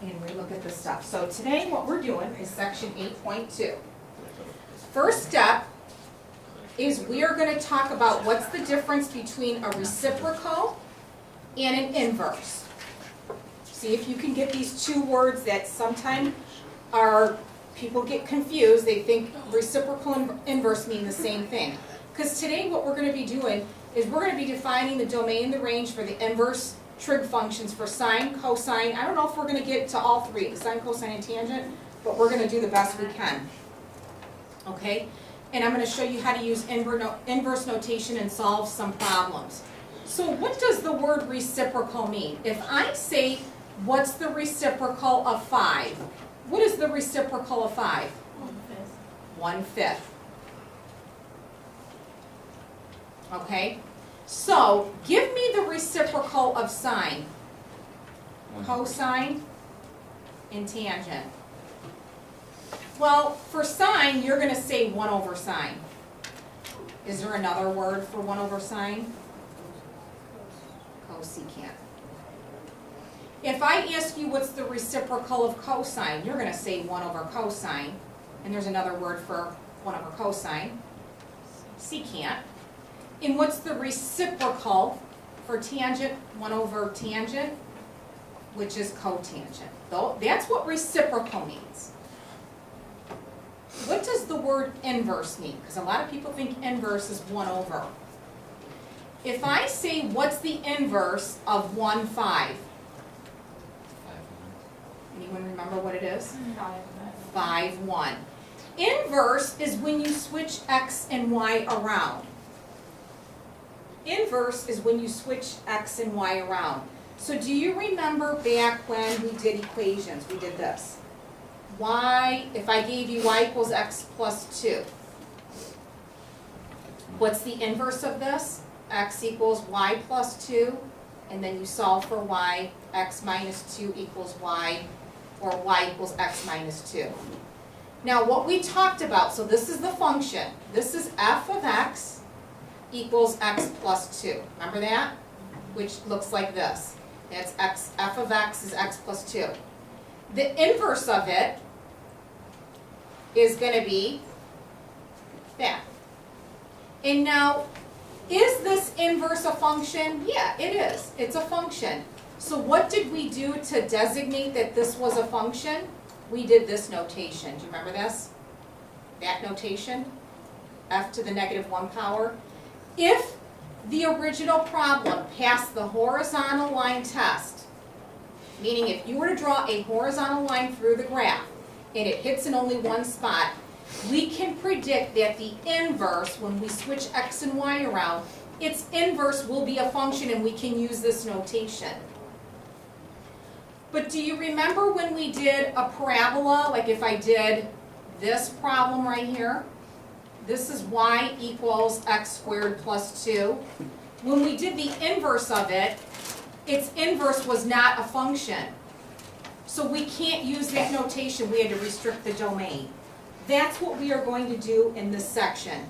and we look at this stuff. So today what we're doing is section 8.2. First step is we are going to talk about what's the difference between a reciprocal and an inverse. See if you can get these two words that sometimes people get confused. They think reciprocal and inverse mean the same thing. Because today what we're going to be doing is we're going to be defining the domain and the range for the inverse trig functions for sine, cosine. I don't know if we're going to get to all three, the sine, cosine, and tangent, but we're going to do the best we can. Okay? And I'm going to show you how to use inverse notation and solve some problems. So what does the word reciprocal mean? If I say, what's the reciprocal of 5? What is the reciprocal of 5? 1/5. Okay? So, give me the reciprocal of sine, cosine, and tangent. Well, for sine, you're going to say 1 over sine. Is there another word for 1 over sine? Cosecant. If I ask you what's the reciprocal of cosine, you're going to say 1 over cosine. And there's another word for 1 over cosine, secant. And what's the reciprocal for tangent? 1 over tangent, which is cotangent. That's what reciprocal means. What does the word inverse mean? Because a lot of people think inverse is 1 over. If I say, what's the inverse of 1/5? Anyone remember what it is? 5/1. Inverse is when you switch x and y around. Inverse is when you switch x and y around. So do you remember back when we did equations? We did this. Y, if I gave you y equals x plus 2. What's the inverse of this? X equals y plus 2, and then you solve for y, x minus 2 equals y, or y equals x minus 2. Now what we talked about, so this is the function. This is f of x equals x plus 2. Remember that? Which looks like this. That's x, f of x is x plus 2. The inverse of it is going to be that. And now, is this inverse a function? Yeah, it is. It's a function. So what did we do to designate that this was a function? We did this notation. Do you remember this? That notation? F to the negative 1 power. If the original problem passed the horizontal line test, meaning if you were to draw a horizontal line through the graph and it hits in only one spot, we can predict that the inverse, when we switch x and y around, its inverse will be a function, and we can use this notation. But do you remember when we did a parabola, like if I did this problem right here? This is y equals x squared plus 2. When we did the inverse of it, its inverse was not a function. So we can't use that notation. We had to restrict the domain. That's what we are going to do in this section.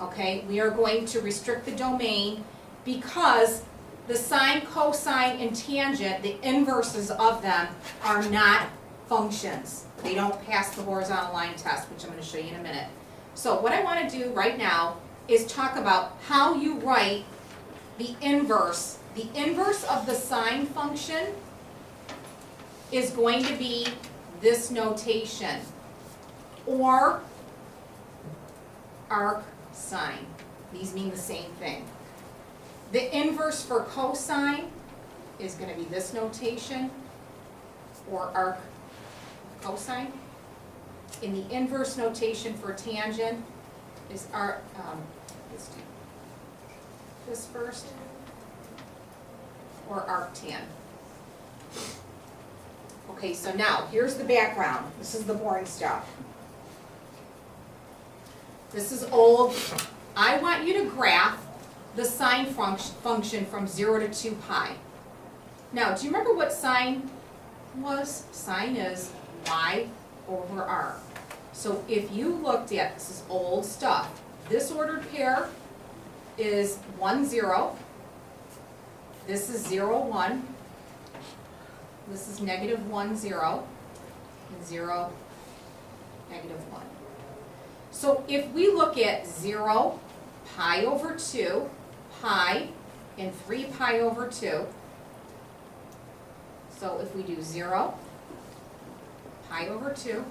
Okay, we are going to restrict the domain because the sine, cosine, and tangent, the inverses of them, are not functions. They don't pass the horizontal line test, which I'm going to show you in a minute. So what I want to do right now is talk about how you write the inverse. The inverse of the sine function is going to be this notation, or arc sine. These mean the same thing. The inverse for cosine is going to be this notation, or arc cosine. And the inverse notation for tangent is arc, let's do this first, or arctan. Okay, so now, here's the background. This is the boring stuff. This is old. I want you to graph the sine function from 0 to 2 pi. Now, do you remember what sine was? Sine is y over r. So if you looked at, this is old stuff, this ordered pair is 1, 0. This is 0, 1. This is negative 1, 0, and 0, negative 1. So if we look at 0, pi over 2, pi, and 3 pi over 2, so if we do 0, pi over 2,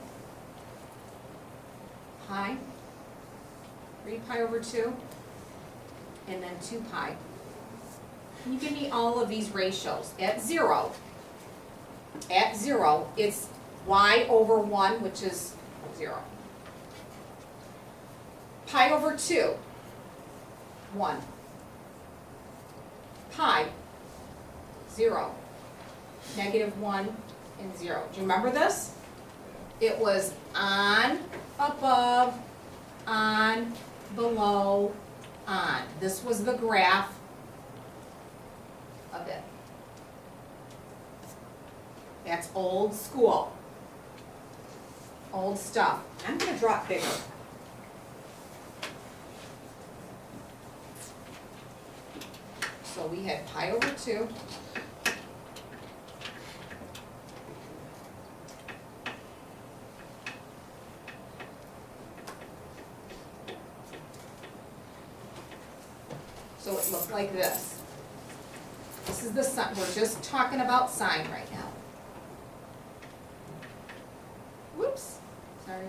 pi, 3 pi over 2, and then 2 pi. Can you give me all of these ratios? At 0, it's y over 1, which is 0. Pi over 2, 1. Pi, 0. Negative 1 and 0. Do you remember this? It was on, above, on, below, on. This was the graph of it. That's old school. Old stuff. I'm going to draw it bigger. So we had pi over 2. So it looked like this. This is the sine. We're just talking about sine right now. Whoops. Sorry.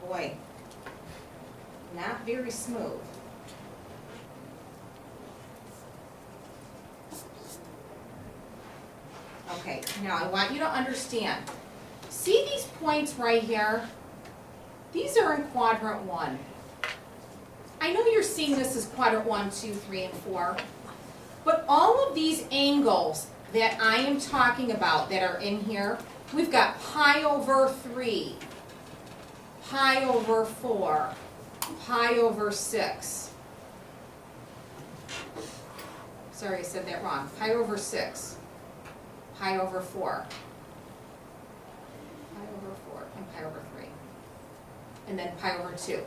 Boy. Not very smooth. Okay, now I want you to understand. See these points right here? These are in quadrant 1. I know you're seeing this as quadrant 1, 2, 3, and 4, but all of these angles that I am talking about that are in here, we've got pi over 3, pi over 4, pi over 6. Sorry, I said that wrong. Pi over 6, pi over 4, pi over 4, and pi over 3, and then pi over 2.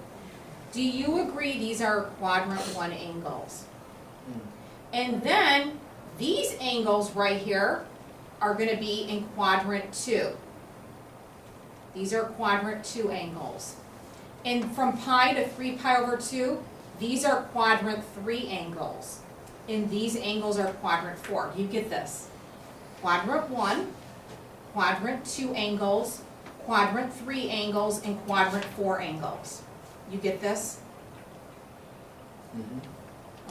Do you agree these are quadrant 1 angles? And then these angles right here are going to be in quadrant 2. These are quadrant 2 angles. And from pi to 3 pi over 2, these are quadrant 3 angles. And these angles are quadrant 4. You get this? Quadrant 1, quadrant 2 angles, quadrant 3 angles, and quadrant 4 angles. You get this?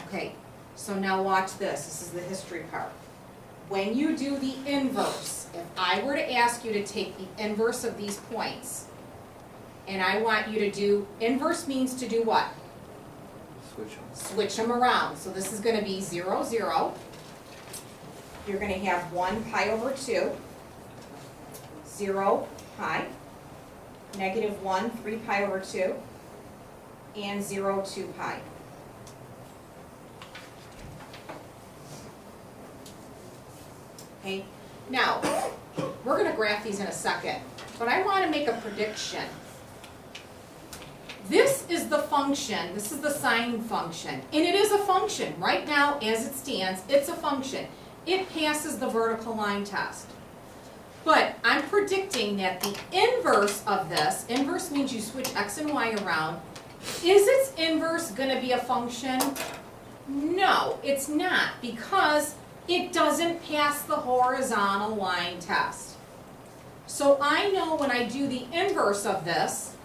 Okay, so now watch this. This is the history part. When you do the inverse, if I were to ask you to take the inverse of these points, and I want you to do, inverse means to do what? Switch them. Switch them around. So this is going to be 0, 0. You're going to have 1 pi over 2, 0 pi, negative 1, 3 pi over 2, and 0, 2 pi. Okay, now, we're going to graph these in a second, but I want to make a prediction. This is the function, this is the sine function, and it is a function. Right now, as it stands, it's a function. It passes the vertical line test. But I'm predicting that the inverse of this, inverse means you switch x and y around, is its inverse going to be a function? No, it's not, because it doesn't pass the horizontal line test. So I know when I do the inverse of this,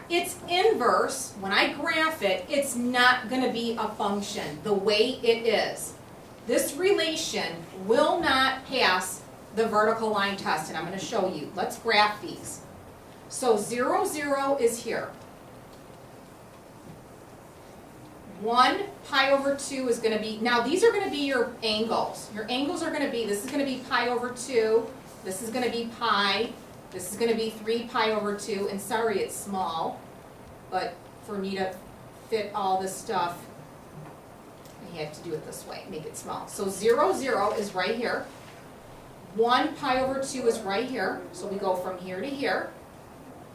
its inverse, when I graph it, it's not going to be a function the way it is. This relation will not pass the vertical line test, and I'm going to show you. Let's graph these. So 0, 0 is here. 1 pi over 2 is going to be, now these are going to be your angles. Your angles are going to be, this is going to be pi over 2, this is going to be pi, this is going to be 3 pi over 2, and sorry it's small, but for me to fit all this stuff, I have to do it this way, make it small. So 0, 0 is right here. 1 pi over 2 is right here, so we go from here to here.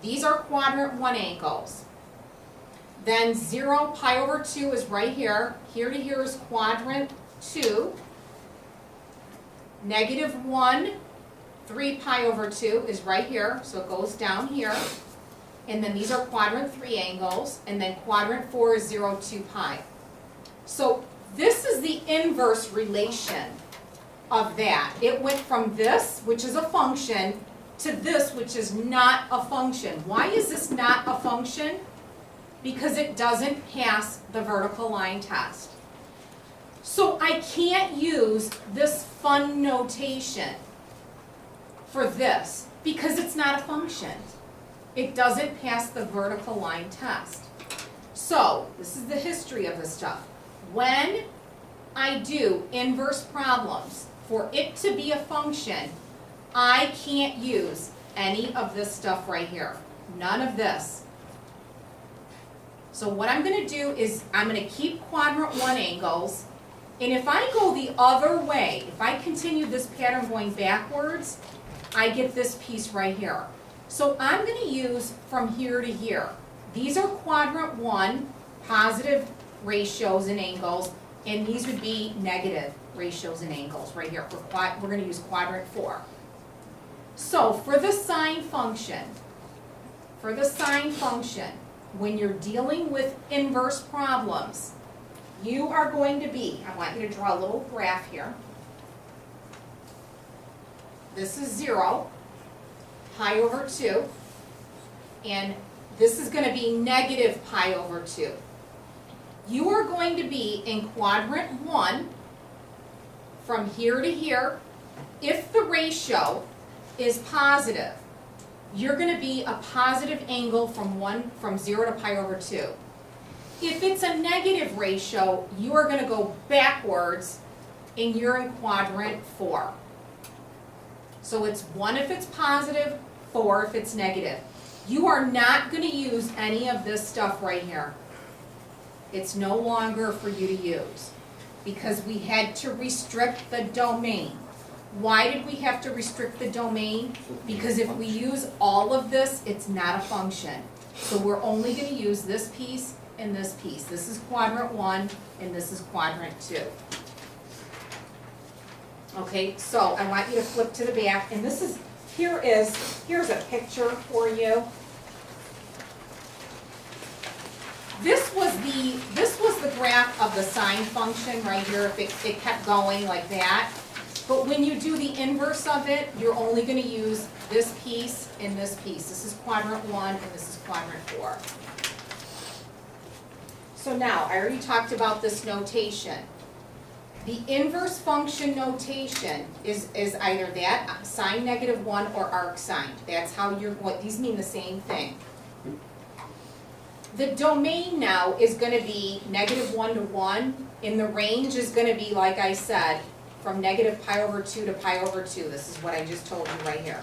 These are quadrant 1 angles. Then 0 pi over 2 is right here. Here to here is quadrant 2. negative 1, 3 pi over 2 is right here, so it goes down here. And then these are quadrant 3 angles, and then quadrant 4 is 0, 2 pi. So this is the inverse relation of that. It went from this, which is a function, to this, which is not a function. Why is this not a function? Because it doesn't pass the vertical line test. So I can't use this fun notation for this because it's not a function. It doesn't pass the vertical line test. So this is the history of this stuff. When I do inverse problems, for it to be a function, I can't use any of this stuff right here. None of this. So what I'm going to do is I'm going to keep quadrant 1 angles, and if I go the other way, if I continue this pattern going backwards, I get this piece right here. So I'm going to use from here to here. These are quadrant 1, positive ratios and angles, and these would be negative ratios and angles right here. We're going to use quadrant 4. So for the sine function, when you're dealing with inverse problems, you are going to be, I want you to draw a little graph here. This is 0, pi over 2, and this is going to be negative pi over 2. You are going to be in quadrant 1 from here to here. If the ratio is positive, you're going to be a positive angle from 0 to pi over 2. If it's a negative ratio, you are going to go backwards and you're in quadrant 4. So it's 1 if it's positive, 4 if it's negative. You are not going to use any of this stuff right here. It's no longer for you to use because we had to restrict the domain. Why did we have to restrict the domain? Because if we use all of this, it's not a function. So we're only going to use this piece and this piece. This is quadrant 1 and this is quadrant 2. Okay, so I want you to flip to the back, and here's a picture for you. This was the graph of the sine function right here, if it kept going like that. But when you do the inverse of it, you're only going to use this piece and this piece. This is quadrant 1 and this is quadrant 4. So now, I already talked about this notation. The inverse function notation is either that, sine negative 1, or arc sine. That's how these mean the same thing. The domain now is going to be negative 1 to 1, and the range is going to be, like I said, from negative pi over 2 to pi over 2. This is what I just told you right here.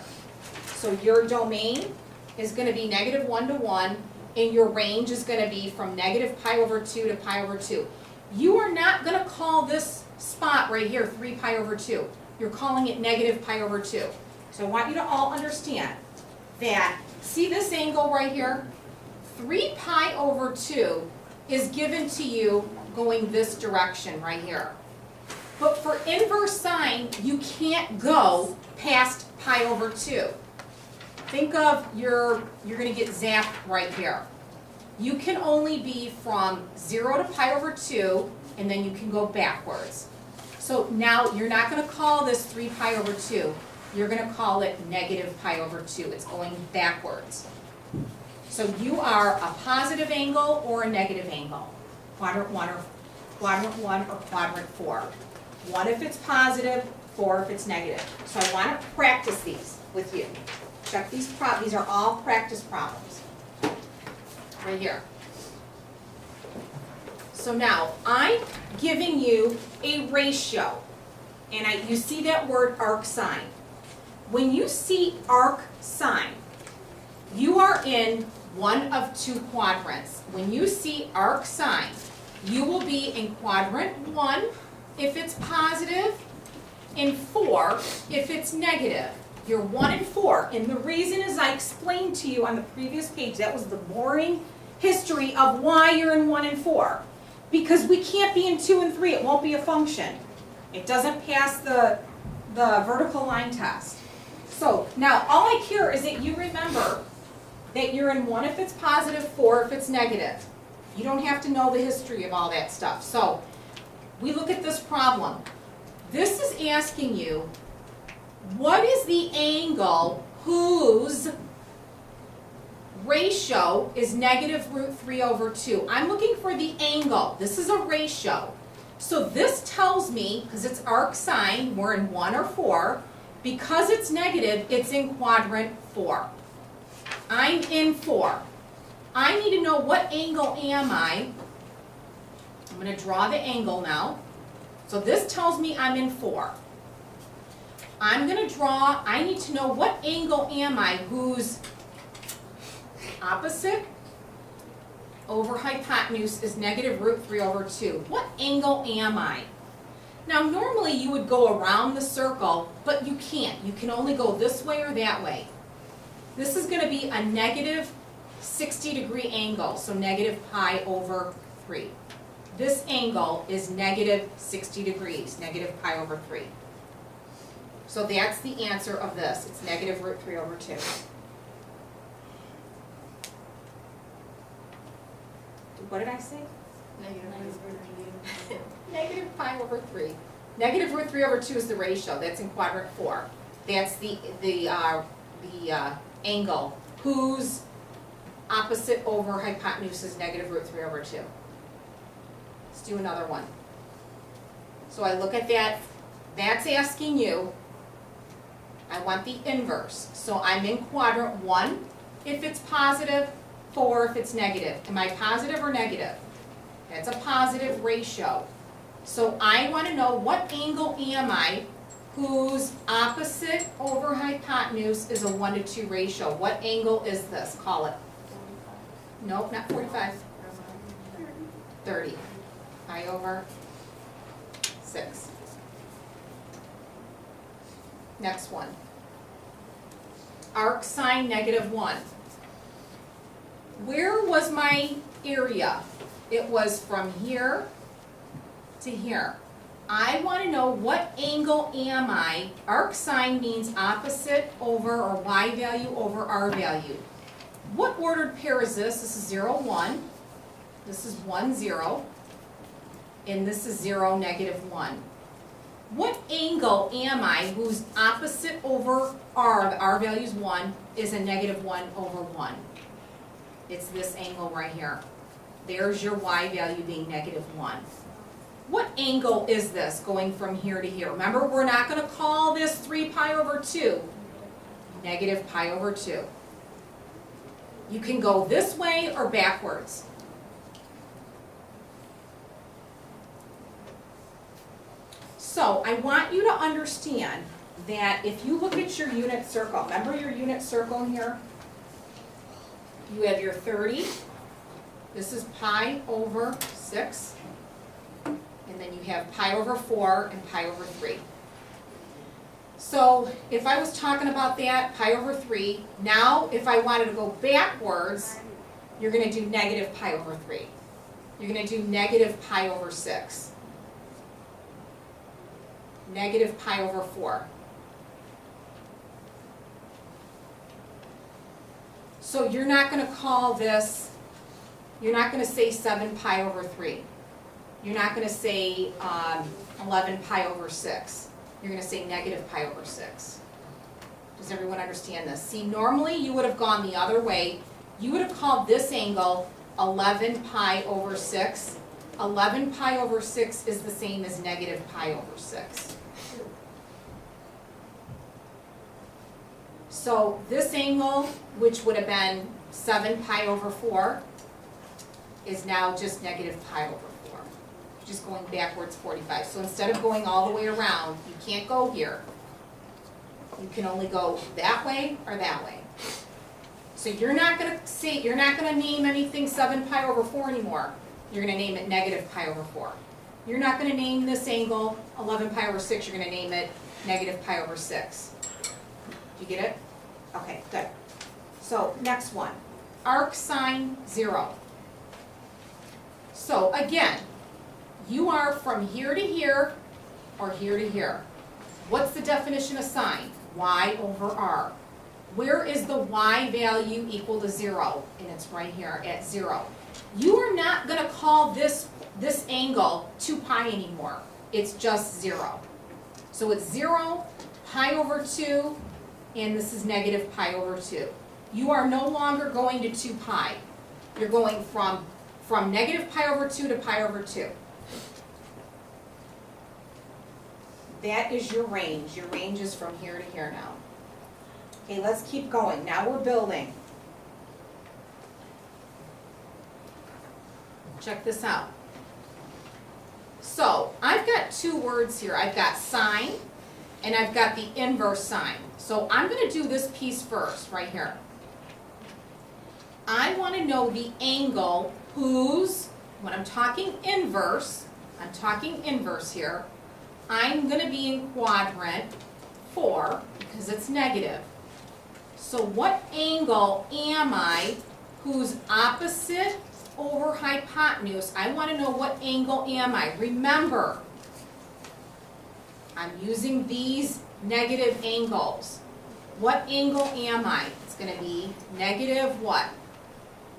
So your domain is going to be negative 1 to 1, and your range is going to be from negative pi over 2 to pi over 2. You are not going to call this spot right here 3 pi over 2. You're calling it negative pi over 2. So I want you to all understand that, see this angle right here? 3 pi over 2 is given to you going this direction right here. But for inverse sine, you can't go past pi over 2. Think of you're going to get zapped right here. You can only be from 0 to pi over 2, and then you can go backwards. So now you're not going to call this 3 pi over 2. You're going to call it negative pi over 2. It's going backwards. So you are a positive angle or a negative angle. Quadrant 1 or quadrant 4. 1 if it's positive, 4 if it's negative. So I want to practice these with you. Check these these are all practice problems. Right here. So now, I'm giving you a ratio, and you see that word arc sine. When you see arc sine, you are in one of 2 quadrants. When you see arc sine, you will be in quadrant 1 if it's positive, and 4 if it's negative. You're 1 and 4, and the reason is I explained to you on the previous page, that was the boring history of why you're in 1 and 4. Because we can't be in 2 and 3, it won't be a function. It doesn't pass the the vertical line test. So now all I care is that you remember that you're in 1 if it's positive, 4 if it's negative. You don't have to know the history of all that stuff. So we look at this problem. This is asking you, what is the angle whose ratio is negative root 3 over 2? I'm looking for the angle. This is a ratio. So this tells me, because it's arc sine, we're in 1 or 4, because it's negative, it's in quadrant 4. I'm in 4. I need to know what angle am I. I'm going to draw the angle now. So this tells me I'm in 4. I'm going to draw, I need to know what angle am I whose opposite over hypotenuse is negative root 3 over 2. What angle am I? Now normally you would go around the circle, but you can't. You can only go this way or that way. This is going to be a negative 60-degree angle, so negative pi over 3. This angle is negative 60 degrees, negative pi over 3. So that's the answer of this. It's negative root 3 over 2. What did I say? Negative pi over 3. Negative root 3 over 2 is the ratio. That's in quadrant 4. That's the angle whose opposite over hypotenuse is negative root 3 over 2. Let's do another one. So I look at that. That's asking you, I want the inverse. So I'm in quadrant 1 if it's positive, 4 if it's negative. Am I positive or negative? That's a positive ratio. So I want to know what angle am I whose opposite over hypotenuse is a 1 to 2 ratio. What angle is this? Call it. Nope, not 45. 30. Pi over 6. Next one. Arc sine negative 1. Where was my area? It was from here to here. I want to know what angle am I. Arc sine means opposite over or y value over r value. What ordered pair is this? This is 0, 1. This is 1, 0. And this is 0, negative 1. What angle am I whose opposite over r, the r value is 1, is a negative 1 over 1? It's this angle right here. There's your y value being negative 1. What angle is this going from here to here? Remember, we're not going to call this 3 pi over 2. Negative pi over 2. You can go this way or backwards. So I want you to understand that if you look at your unit circle, remember your unit circle here? You have your 30. This is pi over 6. And then you have pi over 4 and pi over 3. So if I was talking about that, pi over 3, now if I wanted to go backwards, you're going to do negative pi over 3. You're going to do negative pi over 6. Negative pi over 4. So you're not going to call this, you're not going to say 7 pi over 3. You're not going to say 11 pi over 6. You're going to say negative pi over 6. Does everyone understand this? See, normally you would have gone the other way. You would have called this angle 11 pi over 6. 11 pi over 6 is the same as negative pi over 6. So this angle, which would have been 7 pi over 4, is now just negative pi over 4. Just going backwards 45. So instead of going all the way around, you can't go here. You can only go that way or that way. So you're not going to say, you're not going to name anything 7 pi over 4 anymore. You're going to name it negative pi over 4. You're not going to name this angle 11 pi over 6. You're going to name it negative pi over 6. Do you get it? Okay, good. So next one, arc sine 0. So again, you are from here to here or here to here. What's the definition of sine? Y over R. Where is the y value equal to 0? And it's right here at 0. You are not going to call this angle 2 pi anymore. It's just 0. So it's 0, pi over 2, and this is negative pi over 2. You are no longer going to 2 pi. You're going from negative pi over 2 to pi over 2. That is your range. Your range is from here to here now. Okay, let's keep going. Now we're building. Check this out. So I've got two words here. I've got sine and I've got the inverse sine. So I'm going to do this piece first, right here. I want to know the angle whose, when I'm talking inverse here, I'm going to be in quadrant 4 because it's negative. So what angle am I whose opposite over hypotenuse? I want to know what angle am I. Remember, I'm using these negative angles. What angle am I? It's going to be negative what?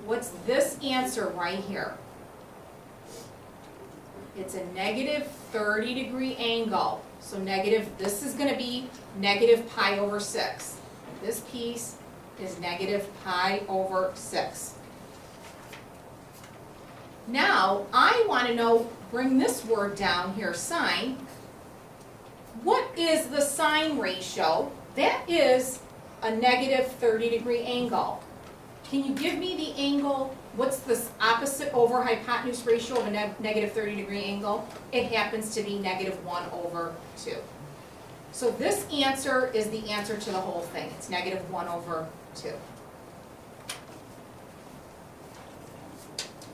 What's this answer right here? It's a negative 30-degree angle. So this is going to be negative pi over 6. This piece is negative pi over 6. Now, I want to know, bring this word down here, sine. What is the sine ratio? That is a negative 30-degree angle. Can you give me the angle? What's the opposite over hypotenuse ratio of a negative 30-degree angle? It happens to be negative 1 over 2. So this answer is the answer to the whole thing. It's negative 1 over 2.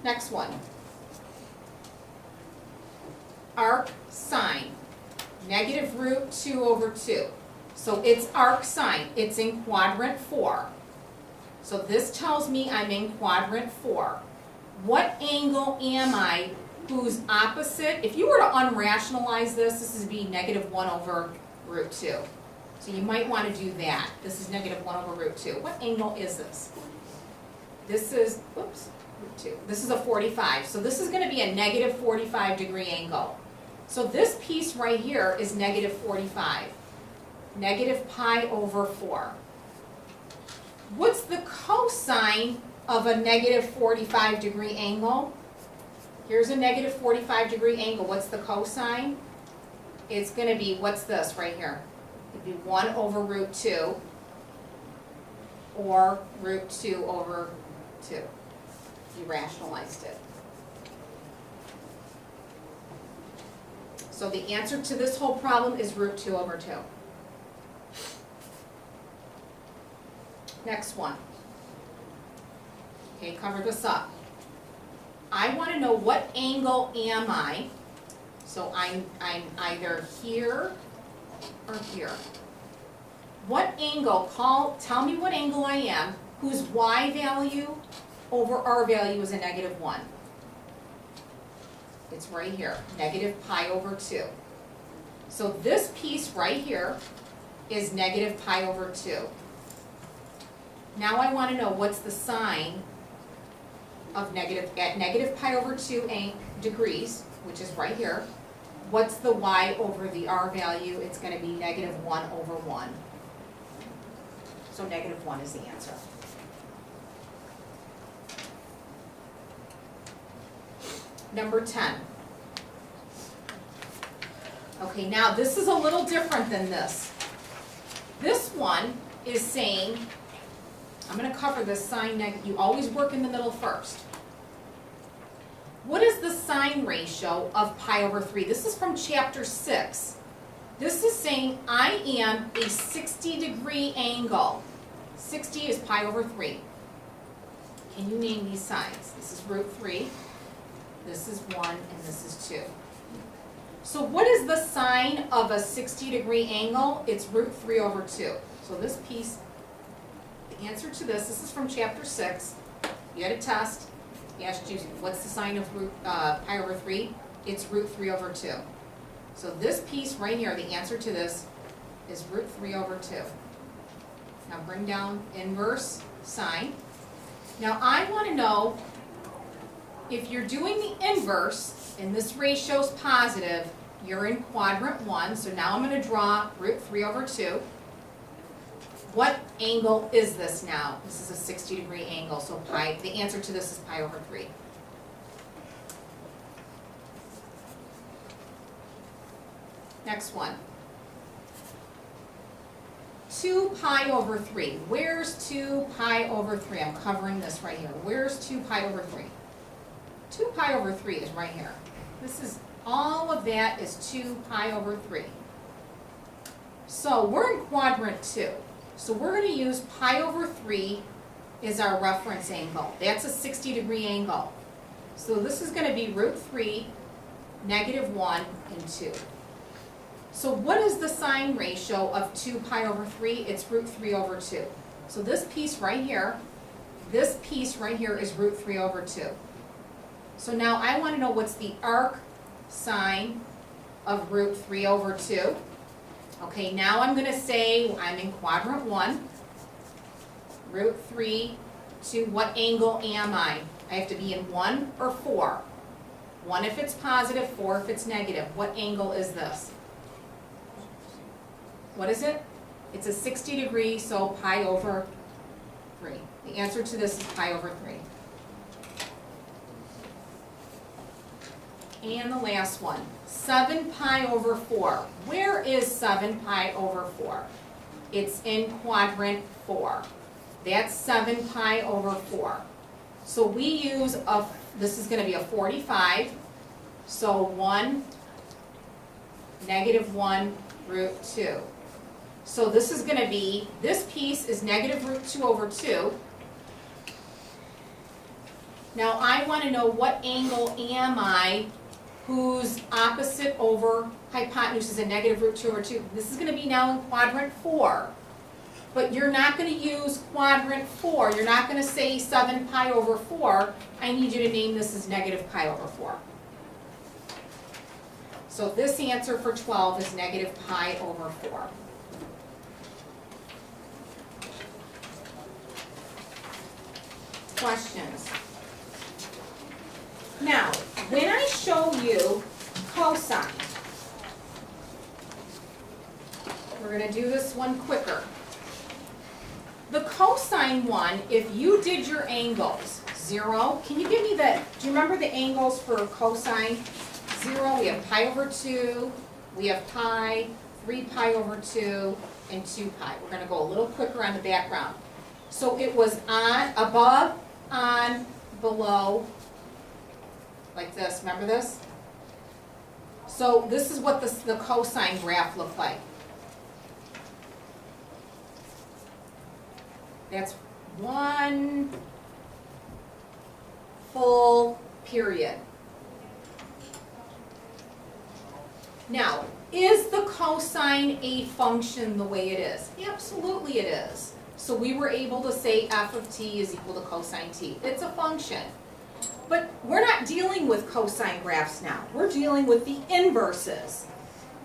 Next one. Arc sine. Negative root 2 over 2. So it's arc sine. It's in quadrant 4. So this tells me I'm in quadrant 4. What angle am I whose opposite, if you were to unrationalize this would be negative 1 over root 2. So you might want to do that. This is negative 1 over root 2. What angle is this? This is, whoops, root 2. This is a 45. So this is going to be a negative 45-degree angle. So this piece right here is negative 45. Negative pi over 4. What's the cosine of a negative 45-degree angle? Here's a negative 45-degree angle. What's the cosine? It's going to be, what's this right here? It'd be 1 over root 2 or root 2 over 2. You rationalized it. So the answer to this whole problem is root 2 over 2. Next one. Okay, cover this up. I want to know what angle am I. So I'm either here or here. What angle, tell me what angle I am, whose y value over r value is a negative 1. It's right here, negative pi over 2. So this piece right here is negative pi over 2. Now I want to know what's the sine of at negative pi over 2 degrees, which is right here. What's the y over the r value? It's going to be negative 1 over 1. So negative 1 is the answer. Number 10. Okay, now this is a little different than this. This one is saying, I'm going to cover this sine negative. You always work in the middle first. What is the sine ratio of pi over 3? This is from chapter 6. This is saying I am a 60-degree angle. 60 is pi over 3. Can you name these sides? This is root 3. This is 1, and this is 2. So what is the sine of a 60-degree angle? It's root 3 over 2. So this piece, the answer to this is from chapter 6. You had a test. He asked you, what's the sine of pi over 3? It's root 3 over 2. So this piece right here, the answer to this is root 3 over 2. Now bring down inverse sine. Now I want to know if you're doing the inverse and this ratio is positive, you're in quadrant 1. So now I'm going to draw root 3 over 2. What angle is this now? This is a 60-degree angle, so pi, the answer to this is pi over 3. Next one. 2 pi over 3. Where's 2 pi over 3? I'm covering this right here. Where's 2 pi over 3? 2 pi over 3 is right here. This is, all of that is 2 pi over 3. So we're in quadrant 2. So we're going to use pi over 3 as our reference angle. That's a 60-degree angle. So this is going to be root 3, negative 1, and 2. So what is the sine ratio of 2 pi over 3? It's root 3 over 2. So this piece right here is root 3 over 2. So now I want to know what's the arc sine of root 3 over 2. Okay, now I'm going to say I'm in quadrant 1. Root 3 to what angle am I? I have to be in 1 or 4. 1 if it's positive, 4 if it's negative. What angle is this? What is it? It's a 60 degree, so pi over 3. The answer to this is pi over 3. And the last one, 7 pi over 4. Where is 7 pi over 4? It's in quadrant 4. That's 7 pi over 4. So we use this is going to be a 45. So 1, negative 1, root 2. So this is going to be, this piece is negative root 2 over 2. Now I want to know what angle am I whose opposite over hypotenuse is a negative root 2 over 2. This is going to be now in quadrant 4. But you're not going to use quadrant 4. You're not going to say 7 pi over 4. I need you to name this as negative pi over 4. So this answer for 12 is negative pi over 4. Questions? Now, when I show you cosine, we're going to do this one quicker. The cosine one, if you did your angles, 0, can you give me the, do you remember the angles for cosine? 0, we have pi over 2, we have pi, 3 pi over 2, and 2 pi. We're going to go a little quicker on the background. So it was on, above, on, below, like this. Remember this? So this is what the cosine graph looked like. That's one full period. Now, is the cosine a function the way it is? Absolutely it is. So we were able to say f of t is equal to cosine t. It's a function. But we're not dealing with cosine graphs now. We're dealing with the inverses.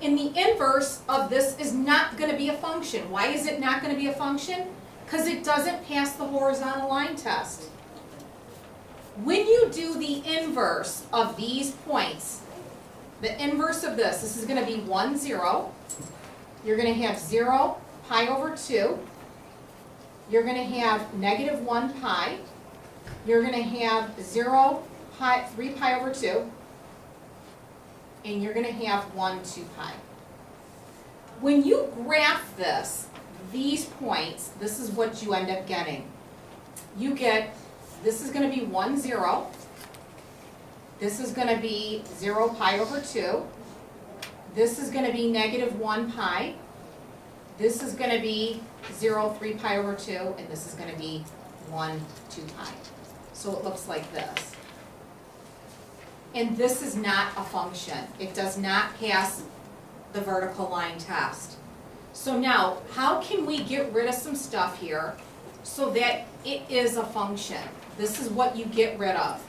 And the inverse of this is not going to be a function. Why is it not going to be a function? Because it doesn't pass the horizontal line test. When you do the inverse of these points, the inverse of this is going to be 1, 0. You're going to have 0 pi over 2. You're going to have negative 1 pi. You're going to have 0 pi, 3 pi over 2. And you're going to have 1, 2 pi. When you graph this, these points, this is what you end up getting. You get, this is going to be 1, 0. This is going to be 0 pi over 2. This is going to be negative 1 pi. This is going to be 0, 3 pi over 2. And this is going to be 1, 2 pi. So it looks like this. And this is not a function. It does not pass the vertical line test. So now, how can we get rid of some stuff here so that it is a function? This is what you get rid of.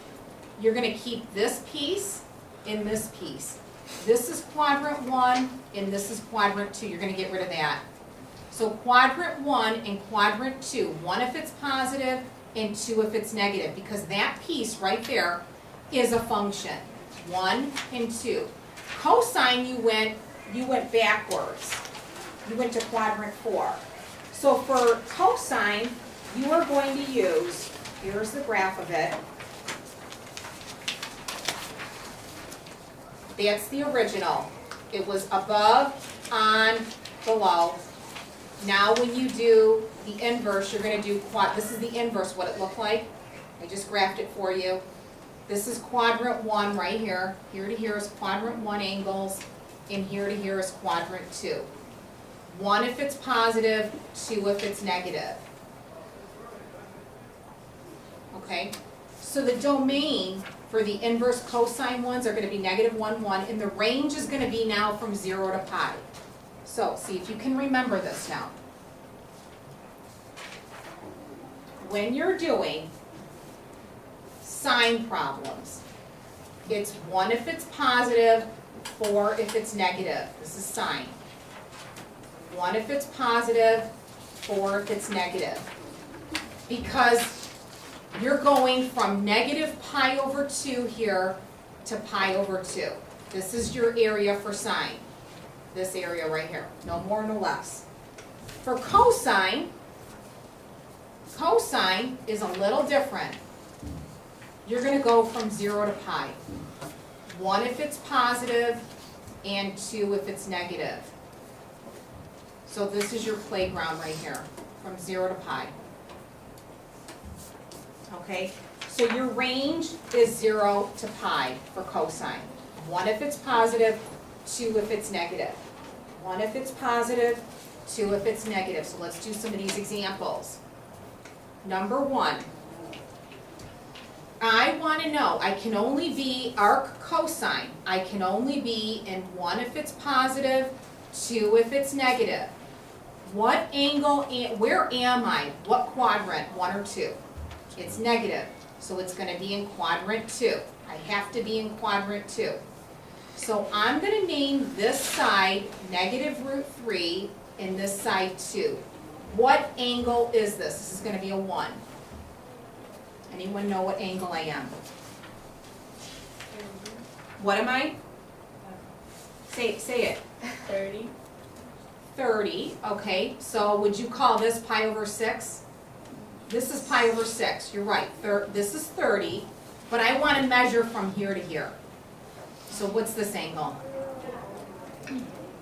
You're going to keep this piece and this piece. This is quadrant 1, and this is quadrant 2. You're going to get rid of that. So quadrant 1 and quadrant 2, 1 if it's positive and 2 if it's negative, because that piece right there is a function, 1 and 2. Cosine, you went backwards. You went to quadrant 4. So for cosine, you are going to use, here's the graph of it. That's the original. It was above, on, below. Now when you do the inverse, you're going to do this is the inverse, what it looked like. I just graphed it for you. This is quadrant 1 right here. Here to here is quadrant 1 angles, and here to here is quadrant 2. 1 if it's positive, 2 if it's negative. Okay? So the domain for the inverse cosine ones are going to be -1, 1, and the range is going to be now from 0 to pi. So, see if you can remember this now. When you're doing sine problems, it's 1 if it's positive, 4 if it's negative. This is sine. 1 if it's positive, 4 if it's negative. Because you're going from -pi/2 here to pi/2. This is your area for sine. This area right here, no more, no less. For cosine is a little different. You're going to go from 0 to pi. 1 if it's positive and 2 if it's negative. So this is your playground right here, from 0 to pi. Okay, so your range is 0 to pi for cosine. 1 if it's positive, 2 if it's negative. 1 if it's positive, 2 if it's negative. So let's do some of these examples. Number 1, I want to know, I can only be arc cosine. I can only be in 1 if it's positive, 2 if it's negative. What angle, where am I? What quadrant, 1 or 2? It's negative, so it's going to be in quadrant 2. I have to be in quadrant 2. So I'm going to name this side -√3 and this side 2. What angle is this? This is going to be a 1. Anyone know what angle I am? What am I? Say it. 30. 30, okay. So would you call this pi/6? This is pi/6, you're right. This is 30, but I want to measure from here to here. So what's this angle?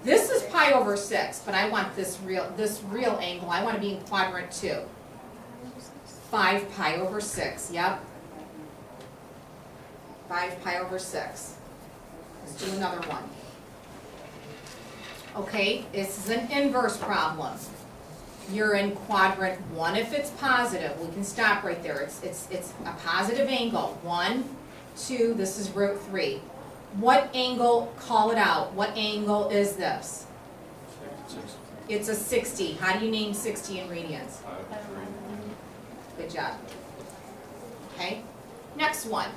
This is pi/6, but I want this real angle. I want to be in quadrant 2. 5 pi/6, yep. 5 pi/6. Let's do another one. Okay, this is an inverse problem. You're in quadrant 1 if it's positive. We can stop right there. It's a positive angle. 1, 2, this is √3. What angle, call it out, what angle is this? 60. It's a 60. How do you name 60 in radians? Good job. Okay, next one.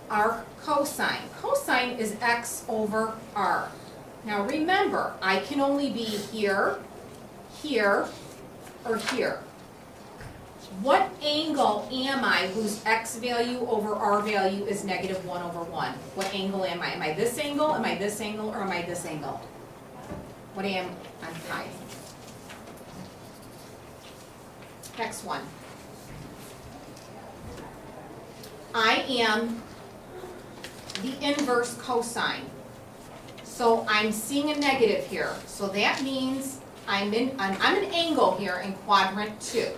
Arc cosine. Cosine is x over r. Now remember, I can only be here, here, or here. What angle am I whose x value over r value is -1/1? What angle am I? Am I this angle, am I this angle, or am I this angle? What am I? Pi. Next one. I am the inverse cosine. So I'm seeing a negative here. So that means I'm an angle here in quadrant 2.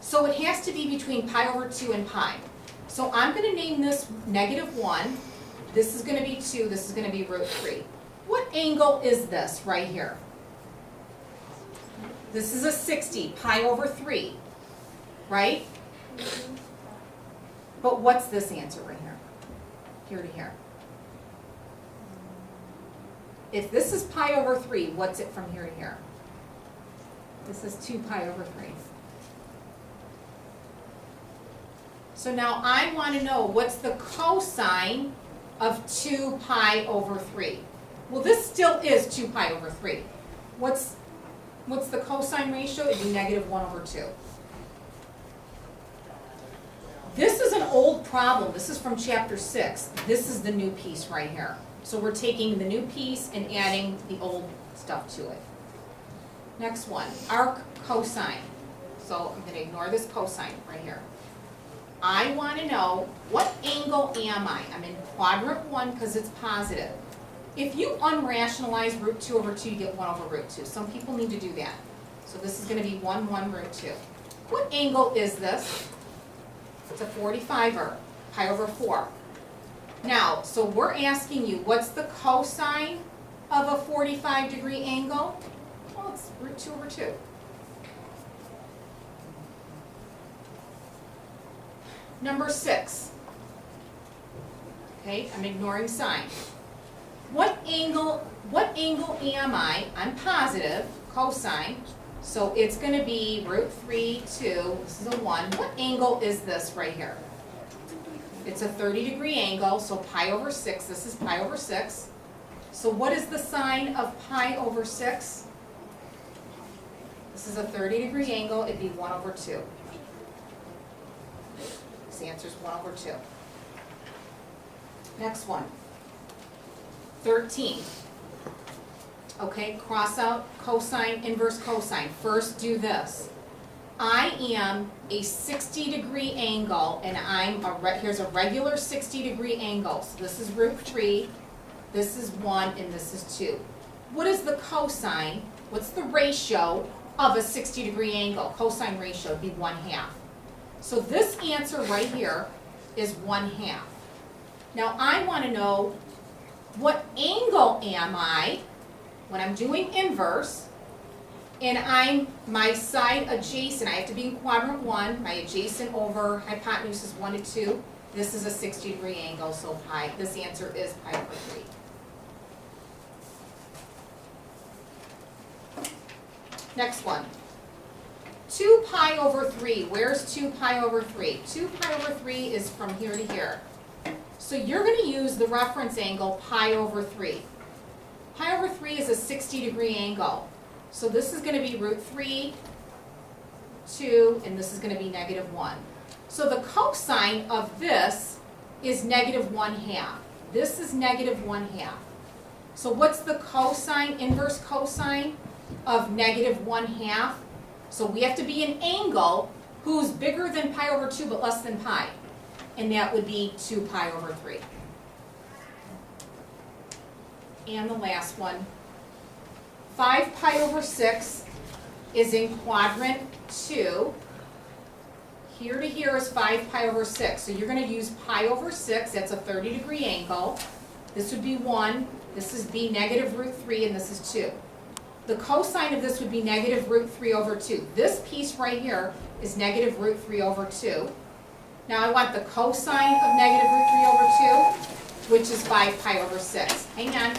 So it has to be between pi/2 and pi. So I'm going to name this -1. This is going to be 2. This is going to be √3. What angle is this right here? This is a 60, pi/3, right? But what's this answer right here? Here to here. If this is pi/3, what's it from here to here? This is 2 pi/3. So now I want to know what's the cosine of 2 pi over 3. Well, this still is 2 pi over 3. What's the cosine ratio? It'd be negative 1 over 2. This is an old problem. This is from chapter 6. This is the new piece right here. So we're taking the new piece and adding the old stuff to it. Next one, arc cosine. So I'm going to ignore this cosine right here. I want to know, what angle am I? I'm in quadrant 1 because it's positive. If you unrationalize root 2 over 2, you get 1 over root 2. Some people need to do that. So this is going to be 1 root 2. What angle is this? It's a 45er, pi over 4. Now, so we're asking you, what's the cosine of a 45-degree angle? Well, it's root 2 over 2. Number 6. Okay, I'm ignoring sine. What angle am I? I'm positive, cosine, so it's going to be root 3, 2, this is a 1. What angle is this right here? It's a 30-degree angle, so pi over 6, this is pi over 6. So what is the sine of pi over 6? This is a 30-degree angle, it'd be 1 over 2. This answer is 1 over 2. Next one. 13. Okay, cross out cosine, inverse cosine. First do this. I am a 60-degree angle, and here's a regular 60-degree angle. So this is root 3, this is 1, and this is 2. What is the cosine? What's the ratio of a 60-degree angle? Cosine ratio would be 1/2. So this answer right here is 1/2. Now I want to know, what angle am I when I'm doing inverse, and I'm my side adjacent, I have to be in quadrant 1, my adjacent over hypotenuse is 1 to 2. This is a 60-degree angle, so pi, this answer is pi over 3. Next one. 2 pi over 3. Where's 2 pi over 3? 2 pi over 3 is from here to here. So you're going to use the reference angle pi over 3. Pi over 3 is a 60-degree angle. So this is going to be root 3, 2, and this is going to be negative 1. So the cosine of this is negative 1/2. This is negative 1/2. So what's the cosine, inverse cosine of negative 1/2? So we have to be an angle who's bigger than pi over 2 but less than pi. And that would be 2 pi over 3. And the last one. 5 pi over 6 is in quadrant 2. Here to here is 5 pi over 6. So you're going to use pi over 6. That's a 30-degree angle. This would be 1. This is be negative root 3, and this is 2. The cosine of this would be negative root 3 over 2. This piece right here is negative root 3 over 2. Now I want the cosine of negative root 3 over 2, which is 5 pi over 6. Hang on.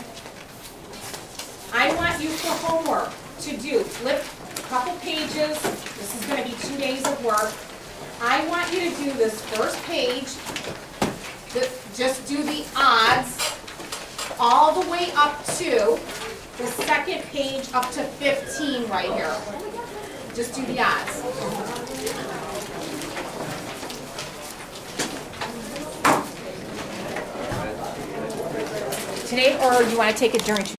I want you for homework to do, flip a couple pages. This is going to be 2 days of work. I want you to do this first page, just do the odds all the way up to the second page up to 15 right here. Just do the odds. Today, or you want to take it during